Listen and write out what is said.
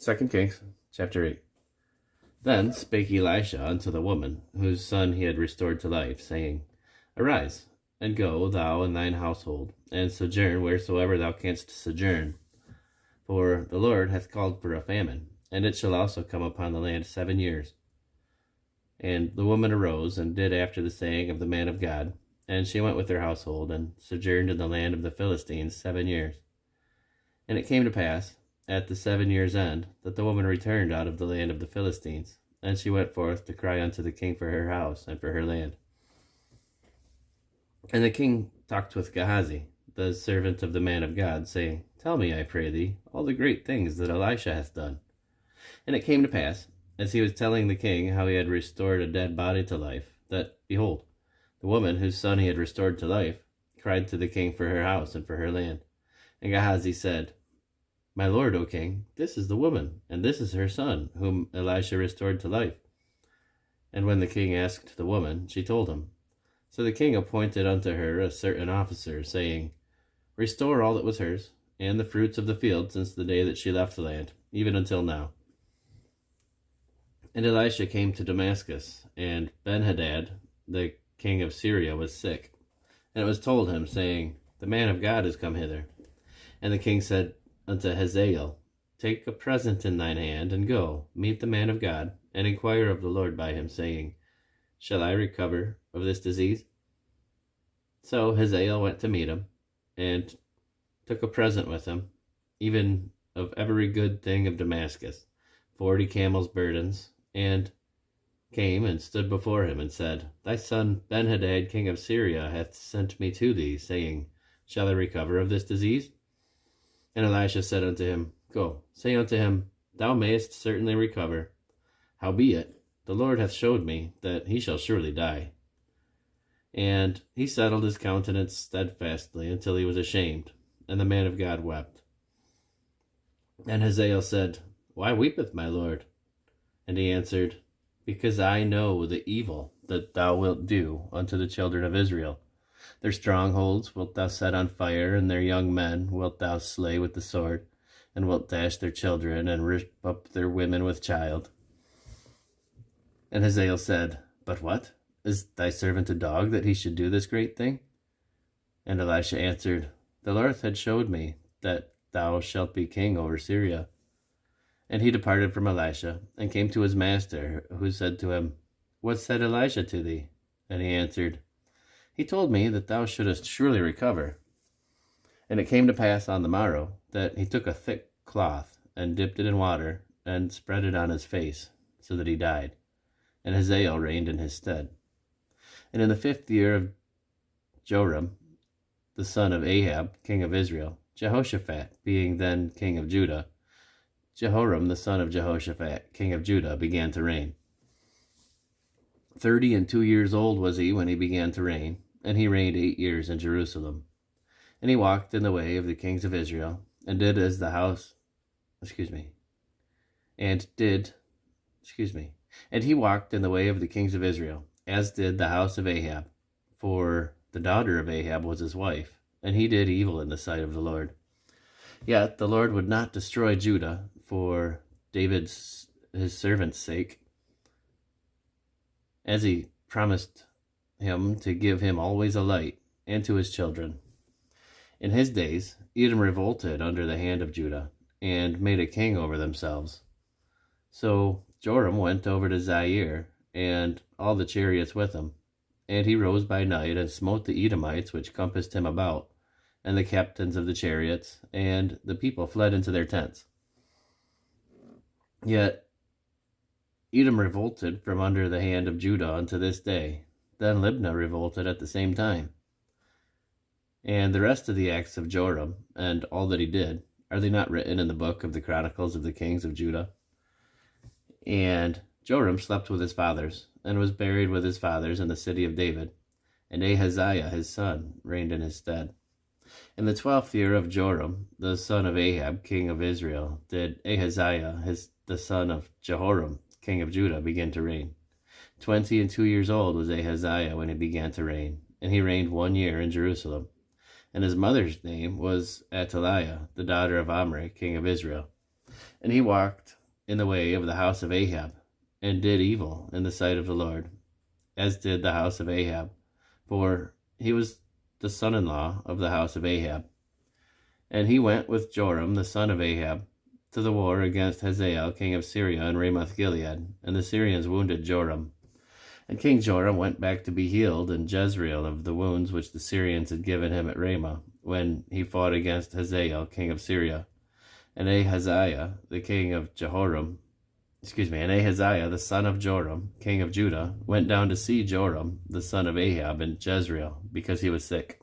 2 Kings chapter 8. Then spake Elisha unto the woman, whose son he had restored to life, saying, Arise, and go thou and thine household, and sojourn wheresoever thou canst sojourn. For the Lord hath called for a famine, and it shall also come upon the land 7 years. And the woman arose, and did after the saying of the man of God, and she went with her household, and sojourned in the land of the Philistines 7 years. And it came to pass, at the 7 years' end, that the woman returned out of the land of the Philistines, and she went forth to cry unto the king for her house and for her land. And the king talked with Gehazi, the servant of the man of God, saying, Tell me, I pray thee, all the great things that Elisha hath done. And it came to pass, as he was telling the king how he had restored a dead body to life, that, behold, the woman whose son he had restored to life cried to the king for her house and for her land. And Gehazi said, My lord, O king, this is the woman, and this is her son, whom Elisha restored to life. And when the king asked the woman, she told him. So the king appointed unto her a certain officer, saying, Restore all that was hers, and the fruits of the field since the day that she left the land, even until now. And Elisha came to Damascus, and Benhadad, the king of Syria, was sick. And it was told him, saying, The man of God is come hither. And the king said unto Hazael, Take a present in thine hand, and go, meet the man of God, and inquire of the Lord by him, saying, Shall I recover of this disease? So Hazael went to meet him, and took a present with him, even of every good thing of Damascus, 40 camels' burdens, and came and stood before him, and said, Thy son Benhadad, king of Syria, hath sent me to thee, saying, Shall I recover of this disease? And Elisha said unto him, Go, say unto him, Thou mayest certainly recover. Howbeit, the Lord hath showed me that he shall surely die. And he settled his countenance steadfastly until he was ashamed, and the man of God wept. And Hazael said, Why weepeth my lord? And he answered, Because I know the evil that thou wilt do unto the children of Israel. Their strongholds wilt thou set on fire, and their young men wilt thou slay with the sword, and wilt dash their children, and rip up their women with child. And Hazael said, But what? Is thy servant a dog, that he should do this great thing? And Elisha answered, The Lord had showed me that thou shalt be king over Syria. And he departed from Elisha, and came to his master, who said to him, What said Elisha to thee? And he answered, He told me that thou shouldest surely recover. And it came to pass on the morrow, that he took a thick cloth, and dipped it in water, and spread it on his face, so that he died. And Hazael reigned in his stead. And in the 5th year of Joram, the son of Ahab, king of Israel, Jehoshaphat being then king of Judah, Jehoram, the son of Jehoshaphat, king of Judah, began to reign. 32 years old was he when he began to reign, and he reigned 8 years in Jerusalem. And he walked in the way of the kings of Israel, and did as the house, and he walked in the way of the kings of Israel, as did the house of Ahab, for the daughter of Ahab was his wife, and he did evil in the sight of the Lord. Yet the Lord would not destroy Judah for David's his servant's sake, as he promised him to give him always a light, and to his children. In his days Edom revolted under the hand of Judah, and made a king over themselves. So Joram went over to Zaire, and all the chariots with him. And he rose by night, and smote the Edomites which compassed him about, and the captains of the chariots, and the people fled into their tents. Yet Edom revolted from under the hand of Judah unto this day. Then Libnah revolted at the same time. And the rest of the acts of Joram, and all that he did, are they not written in the book of the Chronicles of the kings of Judah? And Joram slept with his fathers, and was buried with his fathers in the city of David, and Ahaziah his son reigned in his stead. In the 12th year of Joram, the son of Ahab, king of Israel, did Ahaziah the son of Jehoram, king of Judah, begin to reign. 22 years old was Ahaziah when he began to reign, and he reigned 1 year in Jerusalem. And his mother's name was Athaliah, the daughter of Omri, king of Israel. And he walked in the way of the house of Ahab, and did evil in the sight of the Lord, as did the house of Ahab, for he was the son-in-law of the house of Ahab. And he went with Joram the son of Ahab to the war against Hazael king of Syria in Ramoth-Gilead, and the Syrians wounded Joram. And King Joram went back to be healed in Jezreel of the wounds which the Syrians had given him at Ramah, when he fought against Hazael king of Syria. And Ahaziah the son of Joram, king of Judah, went down to see Joram the son of Ahab in Jezreel, because he was sick.